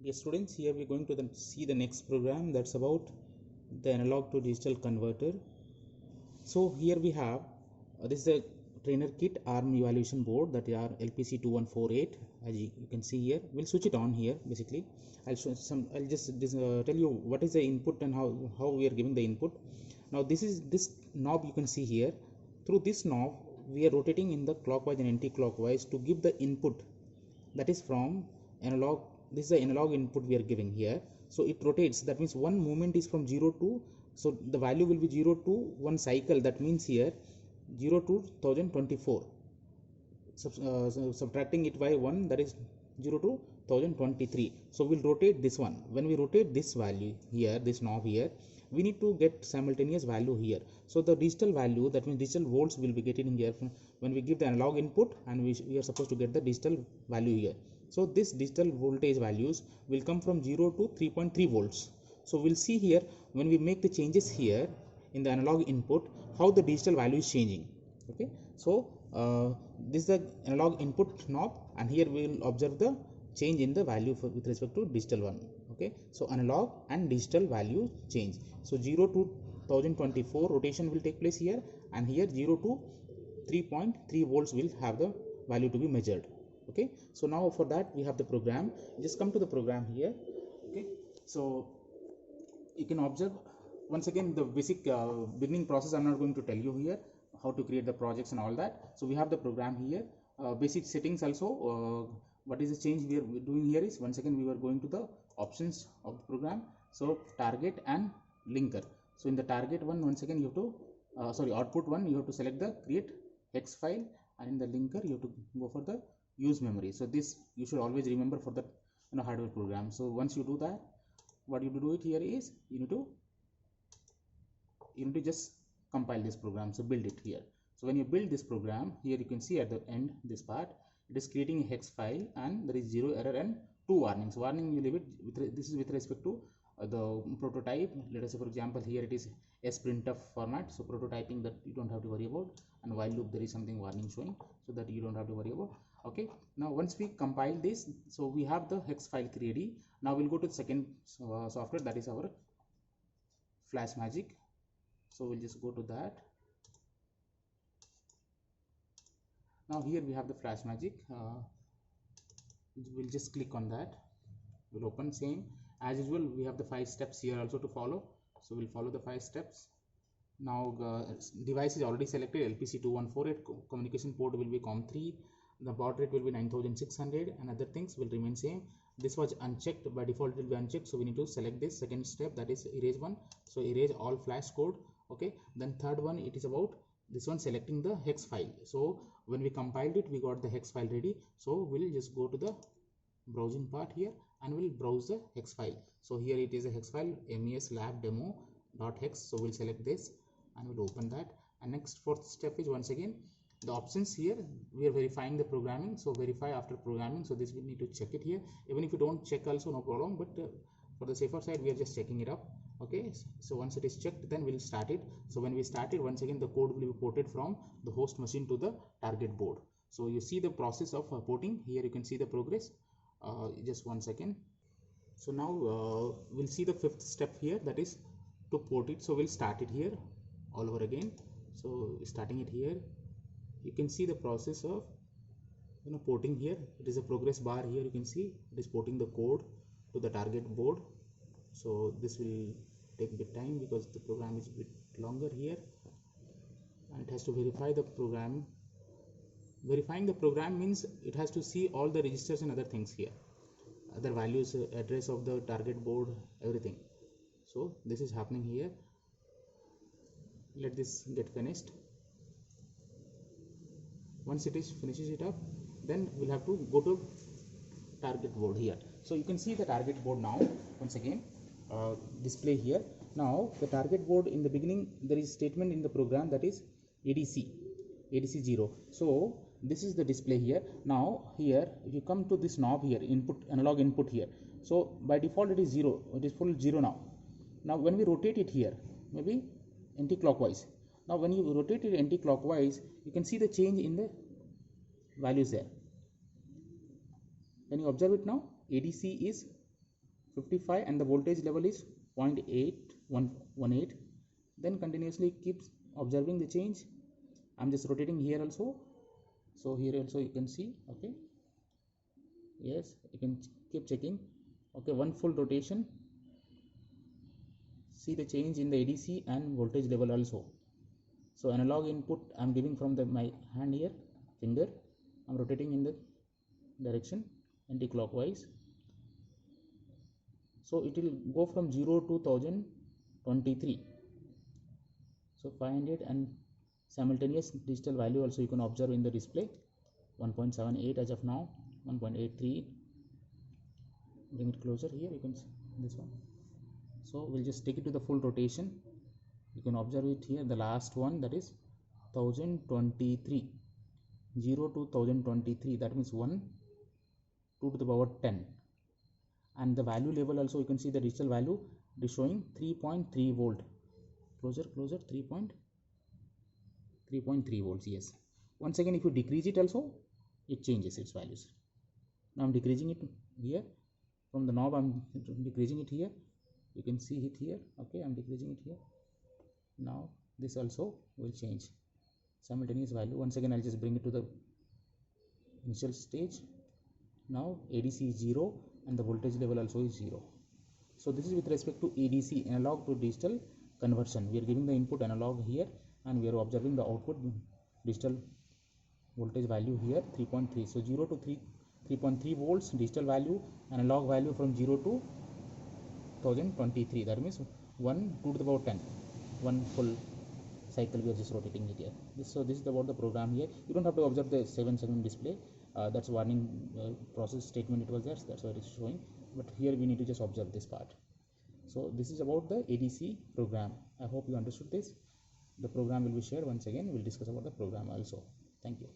Yes, students, here we're going to see the next program that's about the analog to digital converter. So here we have this is a trainer kit ARM evaluation board, that is LPC2148. As you can see here, we'll switch it on here. Basically, I'll just tell you what is the input and how we are giving the input. Now this knob you can see here. Through this knob we are rotating in the clockwise and anti-clockwise to give the input, that is from analog. This is the analog input we are giving here, so it rotates. That means one movement is from 0 to, so the value will be 0 to 1 cycle. That means here 0 to 1024, subtracting it by 1, that is 0 to 1023. So we'll rotate this one. When we rotate this value here, this knob here, we need to get simultaneous value here. So the digital value, that means digital volts, will be getting here when we give the analog input, and we are supposed to get the digital value here. So this digital voltage values will come from 0 to 3.3 volts. So we'll see here when we make the changes here in the analog input, how the digital value is changing. Okay, so this is the analog input knob, and here we will observe the change in the value with respect to digital one. Okay, so analog and digital value change. So 0 to 1024 rotation will take place here, and here 0 to 3.3 volts will have the value to be measured. Okay, so now for that we have the program. Just come to the program here. Okay, so you can observe once again the basic beginning process. I'm not going to tell you here how to create the projects and all that. So we have the program here, basic settings also. What is the change we are doing here is, once again we were going to the options of the program. So target and linker. So in the target one, once again you have to output one, you have to select the create hex file, and in the linker you have to go for the use memory. So this you should always remember for the hardware program. So once you do that, what you do it here is you need to just compile this program. So build it here. So when you build this program here, you can see at the end this part, it is creating a hex file, and there is 0 error and 2 warnings. Warning you leave it this is with respect to the prototype. Let us say for example here it is sprintf format, so prototyping, that you don't have to worry about, and while loop there is something warning showing, so that you don't have to worry about. Okay, now once we compile this, so we have the hex file ready. Now we'll go to the second software, that is our FlashMagic. So we'll just go to that. Now here we have the FlashMagic. We'll just click on that. We'll open. Same as usual, we have the 5 steps here also to follow, so we'll follow the 5 steps. Now device is already selected, LPC2148, communication port will be COM3, the baud rate will be 9600, and other things will remain same. This was unchecked, by default it will be unchecked, so we need to select this second step, that is erase one. So erase all flash code. Okay, then third one, it is about this one, selecting the hex file. So when we compiled it, we got the hex file ready. So we'll just go to the browsing part here, and we'll browse the hex file. So here it is a hex file, meslabdemo.hex. so we'll select this and we'll open that. And next, fourth step is once again the options. Here we are verifying the programming, so verify after programming. So this we need to check it here. Even if you don't check also, no problem, but for the safer side we are just checking it up. Okay, so once it is checked, then we'll start it. So when we start it, once again the code will be ported from the host machine to the target board. So you see the process of porting here. You can see the progress. Just 1 second. So now we'll see the 5th step here, that is to port it. So we'll start it here all over again. So starting it here, you can see the process of porting here. It is a progress bar here. You can see it is porting the code to the target board. So this will take a bit time because the program is a bit longer here, and it has to verify the program. Verifying the program means it has to see all the registers and other things here, other values, address of the target board, everything. So this is happening here. Let this get finished. Once it is finishes it up, then we'll have to go to target board here. So you can see the target board now. Once again display here. Now the target board, in the beginning there is statement in the program, that is ADC 0. So this is the display here. Now here if you come to this knob here, input, analog input here, so by default it is 0, it is full 0 now. Now when we rotate it here, maybe anti-clockwise, now when you rotate it anti-clockwise, you can see the change in the values there. When you observe it now, ADC is 55 and the voltage level is 0.8118. Then continuously keeps observing the change. I'm just rotating here also, so here also you can see. Okay, yes, you can keep checking. Okay, one full rotation, see the change in the ADC and voltage level also. So analog input I'm giving from my hand here, finger. I'm rotating in the direction anti-clockwise. So it will go from 0 to 1023. So 500 and simultaneous digital value also you can observe in the display. 1.78 as of now, 1.83. Bring it closer here, you can see this one. So we'll just take it to the full rotation. You can observe it here, the last one, that is 1023. 0 to 1023, that means 1 2 to the power 10. And the value level also you can see the digital value is showing 3.3 volt. Closer 3.3 volts. Yes, once again if you decrease it also, it changes its values. Now I'm decreasing it here from the knob, I'm decreasing it here, you can see it here. Okay, I'm decreasing it here. Now this also will change simultaneous value. Once again I'll just bring it to the initial stage. Now ADC is 0 and the voltage level also is 0. So this is with respect to ADC, analog to digital conversion. We are giving the input analog here and we are observing the output digital voltage value here 3.3. So 0 to 3.3 volts digital value, analog value from 0 to 1023. That means 1 2 to the power 10. One full cycle we are just rotating it here. So this is about the program here. You don't have to observe the 7-segment display. That's warning process statement it was there, so that's why it is showing. But here we need to just observe this part. So this is about the ADC program. I hope you understood this. The program will be shared once again. We'll discuss about the program also. Thank you.